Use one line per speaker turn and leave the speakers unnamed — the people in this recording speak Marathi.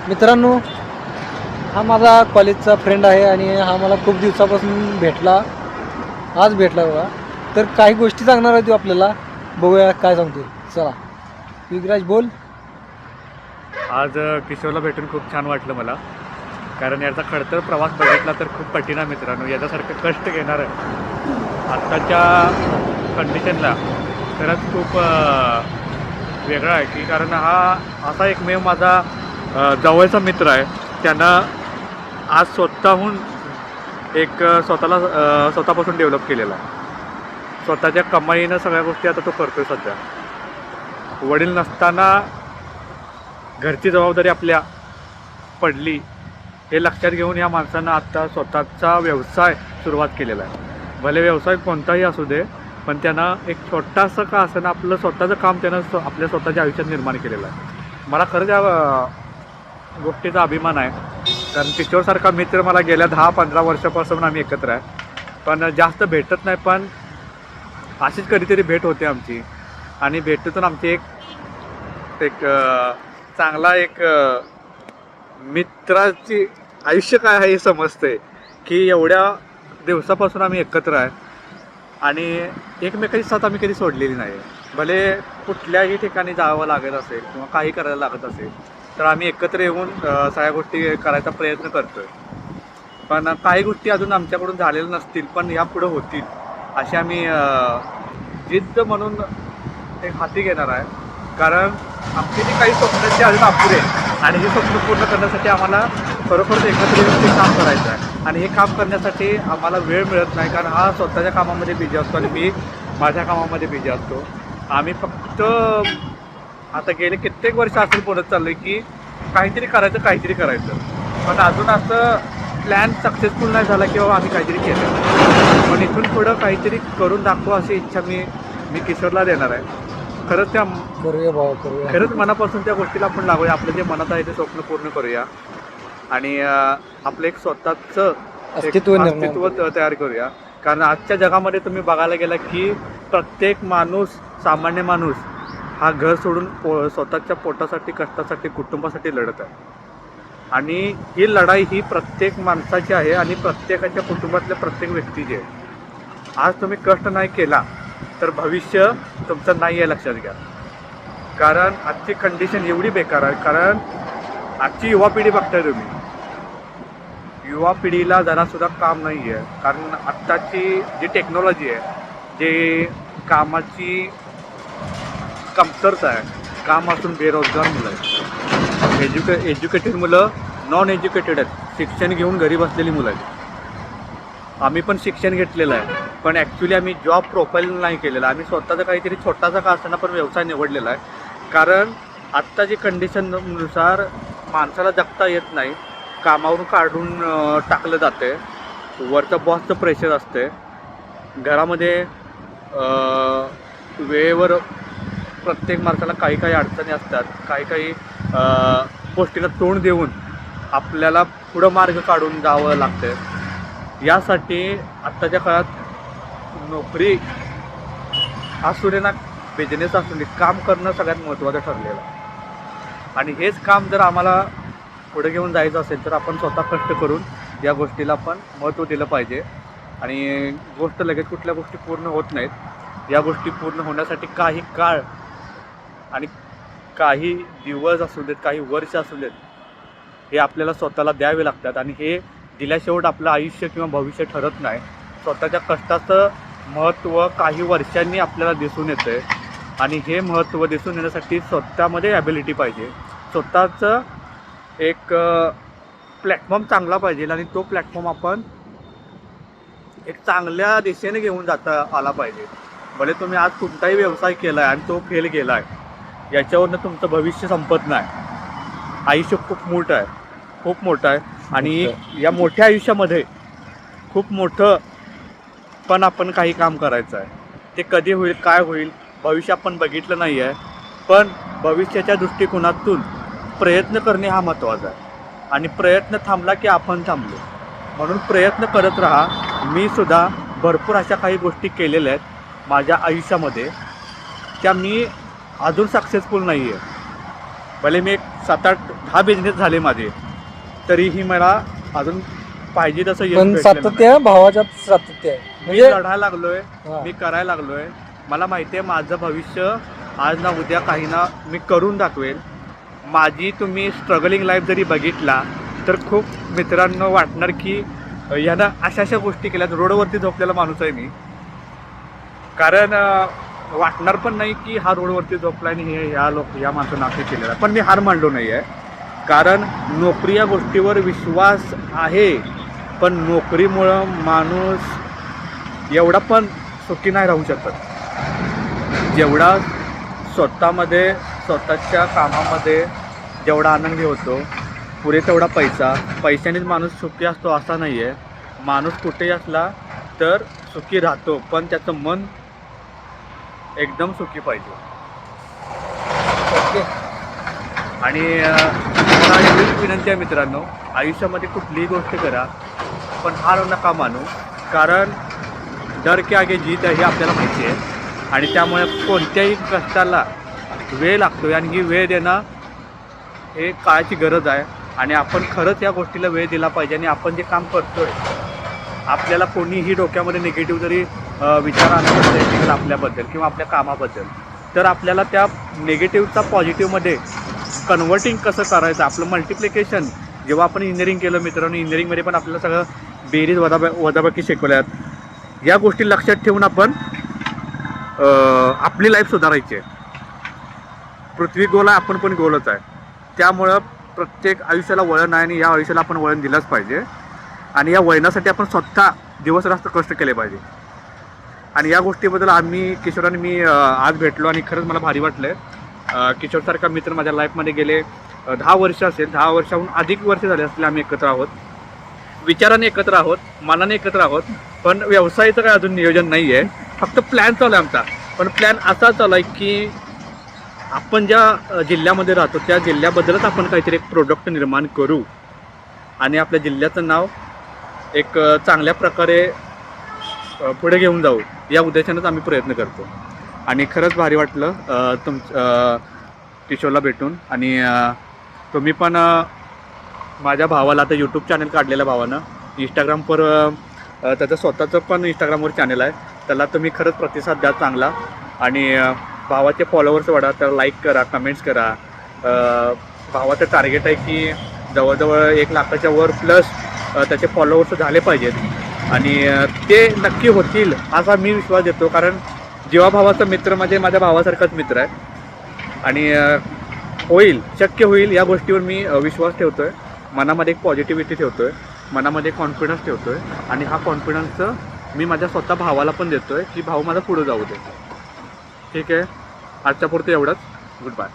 मित्रांनो, हा माझा कॉलेजचा फ्रेंड आहे आणि हा मला खूप दिवसापासून भेटला. आज भेटला बघा. तर काही गोष्टी सांगणार आहे तो आपल्याला. बघूया काय सांगतोय. चला युगराज बोल.
आज किशोरला भेटून खूप छान वाटलं मला, कारण याचा खडतर प्रवास बघितला तर खूप कठीण आहे मित्रांनो. याच्यासारखं कष्ट घेणारं आत्ताच्या कंडिशनला खरंच खूप वेगळा आहे की, कारण हा असा एकमेव माझा जवळचा मित्र आहे. त्यानं आज स्वतःहून एक स्वतःपासून डेव्हलप केलेला आहे. स्वतःच्या कमाईनं सगळ्या गोष्टी आता तो करतोय सध्या. वडील नसताना घरची जबाबदारी आपल्या पडली हे लक्षात घेऊन या माणसानं आत्ता स्वतःचा व्यवसाय सुरुवात केलेला आहे. भले व्यवसाय कोणताही असू दे, पण त्यानं एक छोटासं का असं ना आपलं स्वतःचं काम त्यानं आपल्या स्वतःच्या आयुष्यात निर्माण केलेलं आहे. मला खरंच या गोष्टीचा अभिमान आहे, कारण किशोरसारखा मित्र मला गेल्या 10-15 वर्षापासून आम्ही एकत्र आहे. पण जास्त भेटत नाही, पण अशीच कधीतरी भेट होते आमची. आणि भेटीतून आमची एक चांगला मित्राची आयुष्य काय आहे हे समजते की एवढ्या दिवसापासून आम्ही एकत्र आहे आणि एकमेकांची साथ आम्ही कधी सोडलेली नाही. भले कुठल्याही ठिकाणी जावं लागत असेल किंवा काही करायला लागत असेल तर आम्ही एकत्र येऊन सगळ्या गोष्टी करायचा प्रयत्न करतोय. पण काही गोष्टी अजून आमच्याकडून झालेल्या नसतील, पण यापुढं होतील अशी आम्ही जिद्द म्हणून एक हाती घेणार आहे. कारण आमची जी काही स्वप्न जी अजून अपुरे आहेत आणि हे स्वप्न पूर्ण करण्यासाठी आम्हाला खरोखरच एकत्र येऊन ते काम करायचं आहे. आणि हे काम करण्यासाठी आम्हाला वेळ मिळत नाही, कारण हा स्वतःच्या कामामध्ये बिझी असतो आणि मी माझ्या कामामध्ये बिझी असतो. आम्ही फक्त आता गेले कित्येक वर्ष असं बोलत चाललो आहे की काहीतरी करायचं, पण अजून असं प्लॅन सक्सेसफुल नाही झाला की बाबा आम्ही काहीतरी केलं. पण इथून पुढं काहीतरी करून दाखवू अशी इच्छा मी किशोरला देणार आहे. खरंच
करूया.
खरंच मनापासून त्या गोष्टीला आपण लागूया. आपलं जे मनात आहे ते स्वप्न पूर्ण करूया आणि आपलं एक स्वतःचं अस्तित्व तयार करूया. कारण आजच्या जगामध्ये तुम्ही बघायला गेला की प्रत्येक माणूस, सामान्य माणूस हा घर सोडून स्वतःच्या पोटासाठी, कष्टासाठी, कुटुंबासाठी लढत आहे. आणि ही लढाई ही प्रत्येक माणसाची आहे आणि प्रत्येकाच्या कुटुंबातल्या प्रत्येक व्यक्तीची आहे. आज तुम्ही कष्ट नाही केला तर भविष्य तुमचं नाही आहे, लक्षात घ्या. कारण आजची कंडिशन एवढी बेकार आहे, कारण आजची युवा पिढी बघताय तुम्ही, युवा पिढीला जरासुद्धा काम नाही आहे. कारण आत्ताची जी टेक्नॉलॉजी आहे, जे कामाची कमतरता आहे, काम असून बेरोजगार मुलं आहेत, एज्युकेटेड मुलं नॉन एज्युकेटेड आहेत, शिक्षण घेऊन घरी बसलेली मुलं आहेत. आम्ही पण शिक्षण घेतलेलं आहे, पण ॲक्च्युली आम्ही जॉब प्रोफाईल नाही केलेला. आम्ही स्वतःचा काहीतरी छोटासा का असताना पण व्यवसाय निवडलेला आहे. कारण आत्ताची कंडिशननुसार माणसाला जगता येत नाही. कामावरून काढून टाकलं जाते, वरचं बॉसचं प्रेशर असते, घरामध्ये वेळेवर प्रत्येक माणसाला काही अडचणी असतात, काही गोष्टीला तोंड देऊन आपल्याला पुढं मार्ग काढून जावं लागतं. यासाठी आत्ताच्या काळात नोकरी असू दे ना, बिझनेस असू दे, काम करणं सगळ्यात महत्त्वाचं ठरलेलं आहे. आणि हेच काम जर आम्हाला पुढे घेऊन जायचं असेल तर आपण स्वतः कष्ट करून या गोष्टीला आपण महत्त्व दिलं पाहिजे. आणि गोष्ट लगेच कुठल्या गोष्टी पूर्ण होत नाहीत. या गोष्टी पूर्ण होण्यासाठी काही काळ आणि काही दिवस असू देत, काही वर्ष असू देत, हे आपल्याला स्वतःला द्यावे लागतात. आणि हे दिल्याशेवट आपलं आयुष्य किंवा भविष्य ठरत नाही. स्वतःच्या कष्टाचं महत्त्व काही वर्षांनी आपल्याला दिसून येतं आहे. आणि हे महत्त्व दिसून येण्यासाठी स्वतःमध्ये ॲबिलिटी पाहिजे, स्वतःचं एक प्लॅटफॉर्म चांगला पाहिजे. आणि तो प्लॅटफॉर्म आपण एक चांगल्या दिशेने घेऊन जाता आला पाहिजे. भले तुम्ही आज कोणताही व्यवसाय केला आहे आणि तो फेल गेला आहे, याच्यावरनं तुमचं भविष्य संपत नाही. आयुष्य खूप मोठं आहे आणि या मोठ्या आयुष्यामध्ये खूप मोठं पण आपण काही काम करायचं आहे. ते कधी होईल, काय होईल, भविष्य आपण बघितलं नाही आहे. पण भविष्याच्या दृष्टिकोनातून प्रयत्न करणे हा महत्त्वाचा आहे. आणि प्रयत्न थांबला की आपण थांबलो. म्हणून प्रयत्न करत राहा. मी सुद्धा भरपूर अशा काही गोष्टी केलेल्या आहेत माझ्या आयुष्यामध्ये, त्या मी अजून सक्सेसफुल नाही आहे. भले मी एक 7-8-10 बिझनेस झाले माझे, तरीही मला अजून पाहिजे तसं यश
पण
भेटलेलं नाही.
सातत्य भावाच्यात सातत्य आहे
मी
म्हणजे
लढायला लागलोय,
हा.
मी करायला लागलोय. मला माहिती आहे माझं भविष्य आज ना उद्या काही ना मी करून दाखवेल. माझी तुम्ही स्ट्रगलिंग लाईफ जरी बघितला तर खूप मित्रांनो वाटणार की यानं अशा गोष्टी केल्यात. रोडवरती झोपलेला माणूस आहे मी. कारण वाटणार पण नाही की हा रोडवरती झोपला आणि हे या माणसानं असं केलेलं आहे. पण मी हार मानलो नाही आहे. कारण नोकरी या गोष्टीवर विश्वास आहे, पण नोकरीमुळं माणूस एवढा पण सुखी नाही राहू शकत जेवढा स्वतःमध्ये स्वतःच्या कामामध्ये जेवढा आनंदी होतो. पुरे तेवढा पैशानेच माणूस सुखी असतो असा नाही आहे. माणूस कुठेही असला तर सुखी राहतो, पण त्याचं मन एकदम सुखी पाहिजे.
ओके.
आणि मला एवढीच विनंती आहे मित्रांनो, आयुष्यामध्ये कुठलीही गोष्ट करा पण हार नका मानू. कारण डर के आगे जीत आहे हे आपल्याला माहिती आहे. आणि त्यामुळे कोणत्याही कष्टाला वेळ लागतो आणि ही वेळ देणं हे काळाची गरज आहे. आणि आपण खरंच या गोष्टीला वेळ दिला पाहिजे. आणि आपण जे काम करतोय, आपल्याला कोणीही डोक्यामध्ये निगेटिव्ह जरी विचार आणत असेल आपल्याबद्दल किंवा आपल्या कामाबद्दल, तर आपल्याला त्या निगेटिव्हचा पॉझिटिव्हमध्ये कन्व्हर्टिंग कसं करायचं, आपलं मल्टिप्लिकेशन. जेव्हा आपण इंजिनिअरिंग केलं मित्रांनो, इंजिनिअरिंगमध्ये पण आपल्याला सगळं बेरीज वजाबाकी शिकवल्यात. या गोष्टी लक्षात ठेवून आपण आपली लाईफ सुधारायची आहे. पृथ्वी गोल आहे, आपण पण गोलच आहे. त्यामुळं प्रत्येक आयुष्याला वळण आहे आणि या आयुष्याला आपण वळण दिलंच पाहिजे. आणि या वळणासाठी आपण स्वतः दिवस रात्र कष्ट केले पाहिजे. आणि या गोष्टीबद्दल किशोर आणि मी आज भेटलो आणि खरंच मला भारी वाटलं आहे. किशोरसारखा मित्र माझ्या लाईफमध्ये गेले 10 वर्ष असेल, 10 वर्षाहून अधिक वर्ष झाले असतील आम्ही एकत्र आहोत. विचाराने एकत्र आहोत, मनाने एकत्र आहोत. पण व्यवसायाचं काय अजून नियोजन नाही आहे. फक्त प्लॅन चालू आहे आमचा. पण प्लॅन असा चालू आहे की आपण ज्या जिल्ह्यामध्ये राहतो त्या जिल्ह्याबद्दलच आपण काहीतरी एक प्रोडक्ट निर्माण करू आणि आपल्या जिल्ह्याचं नाव एक चांगल्या प्रकारे पुढे घेऊन जाऊ, या उद्देशानेच आम्ही प्रयत्न करतो. आणि खरंच भारी वाटलं किशोरला भेटून. आणि तुम्ही पण माझ्या भावाला आता यूट्यूब चॅनल काढलेलं भावानं, इंस्टाग्रामवर त्याचं स्वतःचं पण इंस्टाग्रामवर चॅनल आहे. त्याला तुम्ही खरंच प्रतिसाद द्या चांगला. आणि भावाचे फॉलोअर्स वाढा, त्याला लाईक करा, कमेंट्स करा. भावाचं टार्गेट आहे की जवळजवळ 1 लाखाच्या वर प्लस त्याचे फॉलोअर्स झाले पाहिजेत. आणि ते नक्की होतील असा मी विश्वास देतो. कारण जीवाभावाचा मित्र म्हणजे माझ्या भावासारखाच मित्र आहे. आणि होईल, शक्य होईल या गोष्टीवर मी विश्वास ठेवतो आहे. मनामध्ये एक पॉझिटिव्हिटी ठेवतो आहे, मनामध्ये कॉन्फिडन्स ठेवतो आहे. आणि हा कॉन्फिडन्स मी माझ्या स्वतः भावाला पण देतो आहे की भाऊ माझा पुढं जाऊ दे. ठीक आहे, आजच्या पुरतं एवढंच. Good bye.